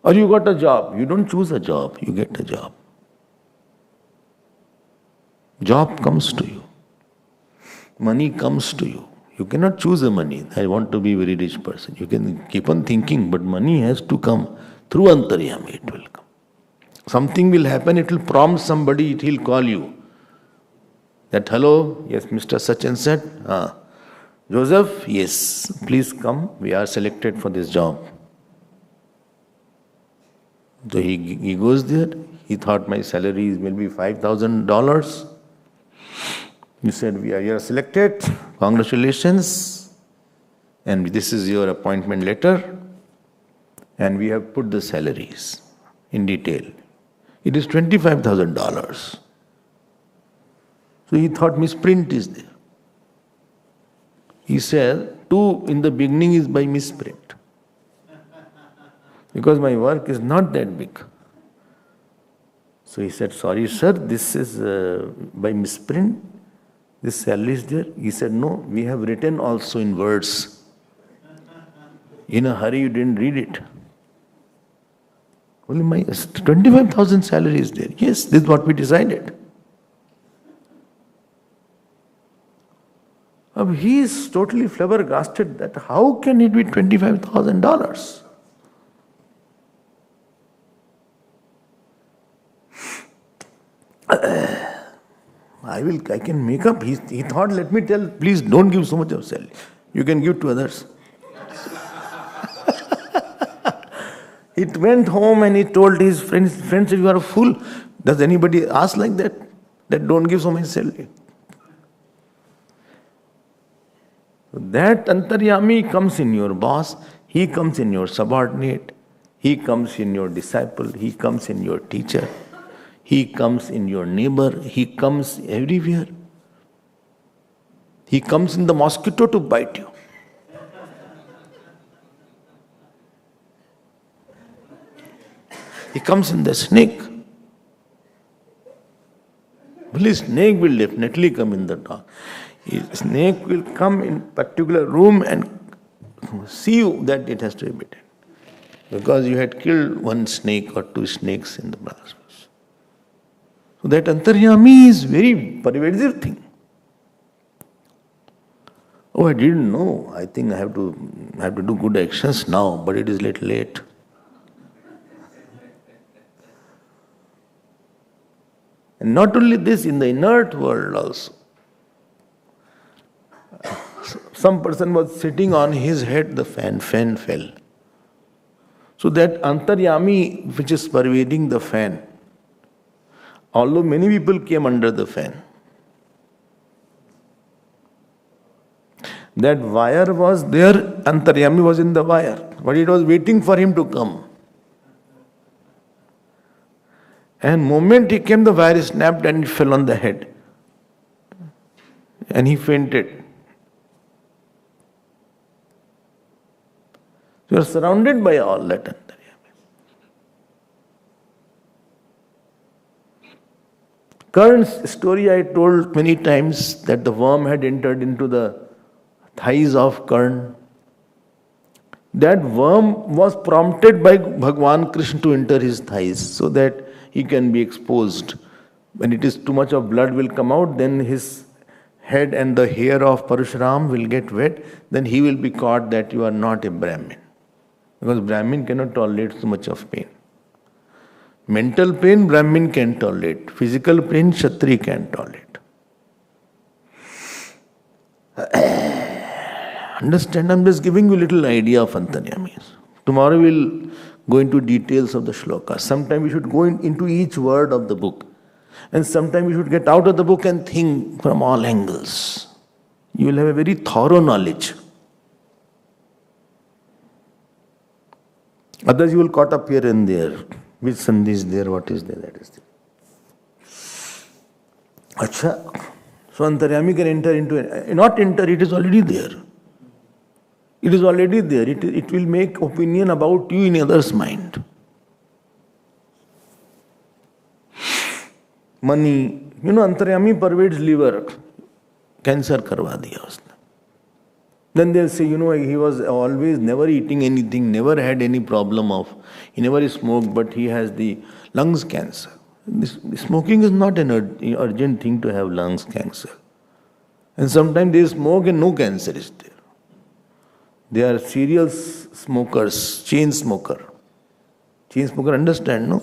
Or you got a job. You don't choose a job, you get a job. Job comes to you. Money comes to you. You cannot choose the money. I want to be a very rich person. You can keep on thinking, but money has to come. Through Antaryami it will come. Something will happen, it will prompt somebody, it will call you. That, hello, yes, Mr. Such and Such. Joseph, yes, please come. We are selected for this job. So he goes there. He thought my salary is maybe $5,000. He said, you are selected. Congratulations. And this is your appointment letter. And we have put the salaries in detail. It is $25,000. So he thought misprint is there. He said, 2 in the beginning is by misprint. Because my work is not that big. So he said, sorry sir, this is by misprint. This salary is there. He said, no, we have written also in words. In a hurry you didn't read it. Only my 25,000 salary is there. Yes, this is what we decided. He is totally flabbergasted that how can it be $25,000? I can make up. He thought, let me tell, please don't give so much of salary. You can give to others. He went home and he told his friends, you are a fool. Does anybody ask like that? That don't give so much salary. That Antaryami comes in your boss, he comes in your subordinate, he comes in your disciple, he comes in your teacher, he comes in your neighbor, he comes everywhere. He comes in the mosquito to bite you. He comes in the snake. Well, snake will definitely come in the dark. Snake will come in particular room and see you that it has to be bitten. Because you had killed one snake or two snakes in the past. So that antaryami is very pervasive thing. Oh, I didn't know. I think I have to do good actions now, but it is little late. And not only this, in the inert world also. Some person was sitting on his head, the fan fell. So that antaryami which is pervading the fan, although many people came under the fan, that wire was there, antaryami was in the wire, but it was waiting for him to come. And moment he came, the wire snapped and it fell on the head. And he fainted. You are surrounded by all that antaryami. Karn's story I told many times, that the worm had entered into the thighs of Karn. That worm was prompted by Bhagwan Krishna to enter his thighs so that he can be exposed. When it is too much of blood will come out, then his head and the hair of Parashuram will get wet, then he will be caught that you are not a Brahmin. Because Brahmin cannot tolerate so much of pain. Mental pain, Brahmin can tolerate. Physical pain, Kshatriya can tolerate. Understand, I'm just giving you a little idea of antaryamis. Tomorrow we'll go into details of the shlokas. Sometime we should go into each word of the book. And sometime we should get out of the book and think from all angles. You will have a very thorough knowledge. Others you will caught up here and there. Which sandhi is there, what is there, that is there. Acha. So antaryami can enter into, not enter, it is already there. It is already there. It will make opinion about you in others' mind. Money. You know, antaryami pervades liver. Cancer karwa diya usne. Then they'll say, you know, he was always never eating anything, never had any problem of, he never smoked, but he has the lungs cancer. Smoking is not an urgent thing to have lungs cancer. And sometimes they smoke and no cancer is there. They are serial smokers, chain smoker. Chain smoker, understand, no?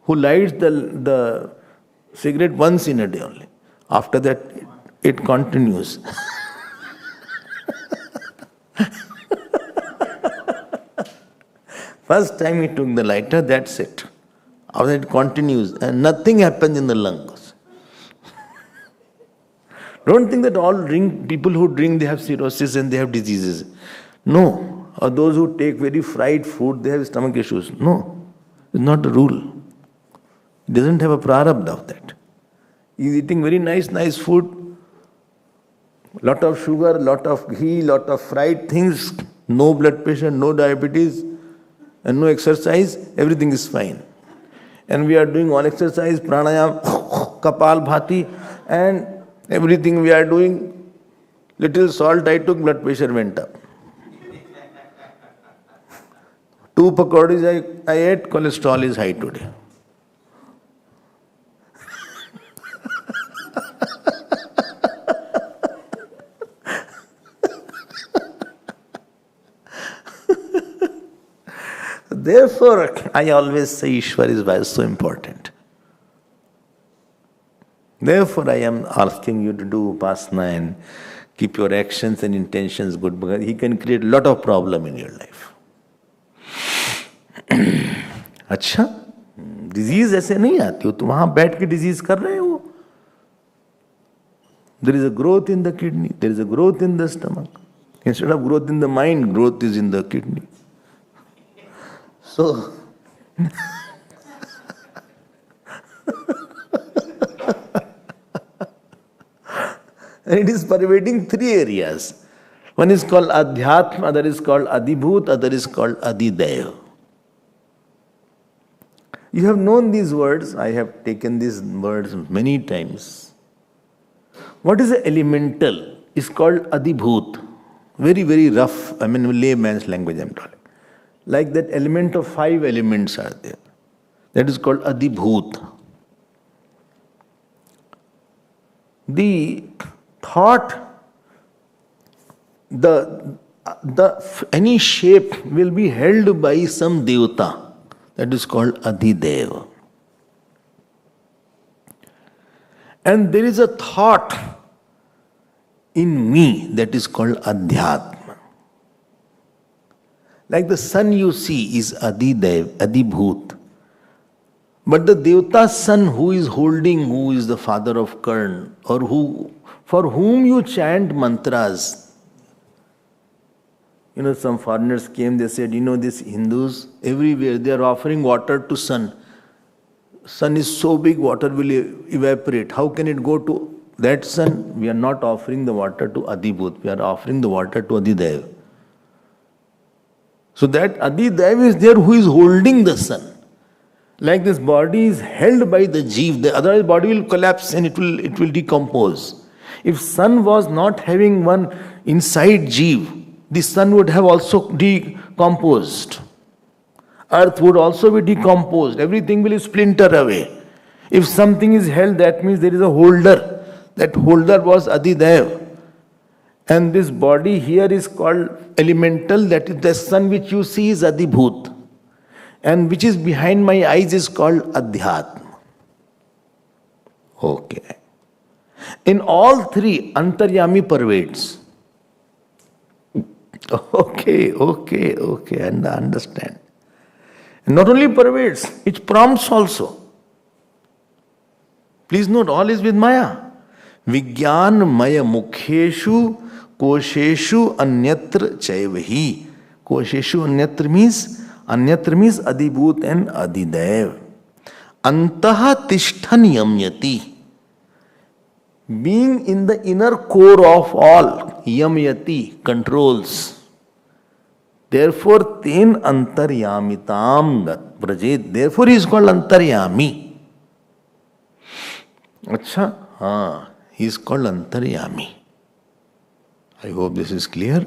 Who lights the cigarette once in a day only. After that, it continues. First time he took the lighter, that's it. After it continues and nothing happens in the lungs. Don't think that all people who drink, they have cirrhosis and they have diseases. No. Or those who take very fried food, they have stomach issues. No. It's not the rule. He doesn't have a prarabdha of that. He's eating very nice food, lot of sugar, lot of ghee, lot of fried things, no blood pressure, no diabetes, and no exercise, everything is fine. And we are doing all exercise, pranayam, kapal bhati, and everything we are doing, little salt I took, blood pressure went up. 2 pakodis I ate, cholesterol is high today. Therefore, I always say Ishwar is why so important. Therefore, I am asking you to do upasana and keep your actions and intentions good, because he can create a lot of problem in your life. अच्छा, disease ऐसे नहीं आती हो, तुम वहां बैठ के disease कर रहे हो. There is a growth in the kidney, there is a growth in the stomach. Instead of growth in the mind, growth is in the kidney. So, And it is pervading three areas. One is called Adhyatma, other is called Adibhut, other is called Adidev. You have known these words, I have taken these words many times. What is the elemental? It's called Adibhut. Very, very rough, layman's language I'm talking. Like that element of 5 elements are there. That is called Adibhut. The thought, any shape will be held by some devata. That is called Adideva. And there is a thought in me that is called Adhyatma. Like the sun you see is Adidev, Adibhut. But the Devata's son who is holding, who is the father of Karn, or for whom you chant mantras. Some foreigners came, they said, these Hindus, everywhere they are offering water to sun. Sun is so big, water will evaporate. How can it go to that sun? We are not offering the water to Adibhut, we are offering the water to Adidev. So that Adidev is there who is holding the sun. Like this body is held by the jeev, the otherwise body will collapse and it will decompose. If sun was not having one inside jeev, the sun would have also decomposed. Earth would also be decomposed. Everything will splinter away. If something is held, that means there is a holder. That holder was Adidev. And this body here is called elemental, that is the sun which you see is Adibhut. And which is behind my eyes is called Adhyatma. Okay. In all three, Antaryami pervades. Okay, and I understand. And not only pervades, it prompts also. Please note, all is with Maya. Vigyan Maya Mukhyeshu Kosheshu Anyatra Chaivahi. Kosheshu Anyatra means Adibhut and Adidev. Antaha Tishthan Yamyati. Being in the inner core of all, Yamyati, controls. Therefore, Ten Antaryamitam Gat Prajet. Therefore, he is called Antaryami. Acha, he is called Antaryami. I hope this is clear.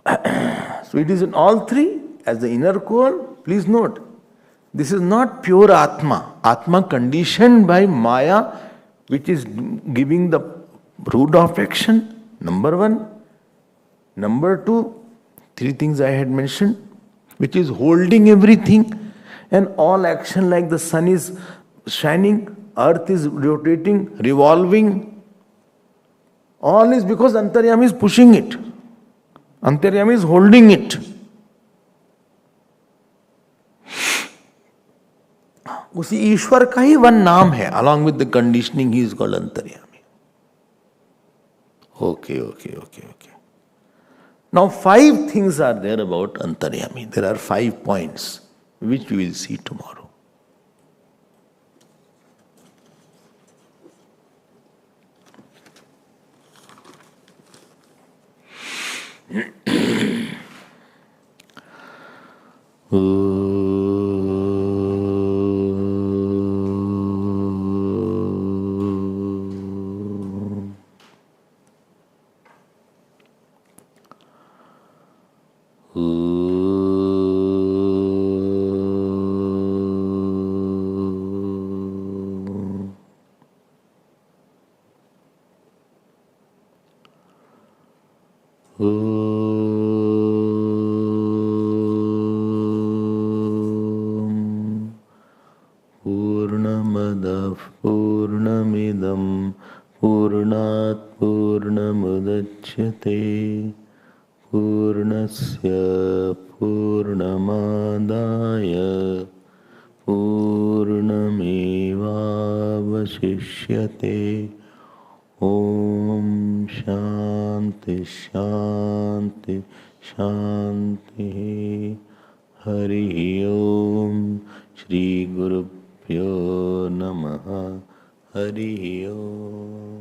So it is in all three as the inner core. Please note, this is not pure Atma. Atma conditioned by Maya, which is giving the root of action. Number one. Number two, three things I had mentioned, which is holding everything and all action, like the sun is shining, earth is rotating, revolving. All is because Antaryami is pushing it. Antaryami is holding it. उसी ईश्वर का ही one नाम है, along with the conditioning he is called Antaryami. Okay. Now 5 things are there about Antaryami. There are 5 points which we will see tomorrow. Purnamidam Purnat Purnamudachyate Purnasya Purnamadaya Purnamevavashishyate. Om Shanti Shanti Shanti. Hari Om. Shri Guru Namaha. Hari Om.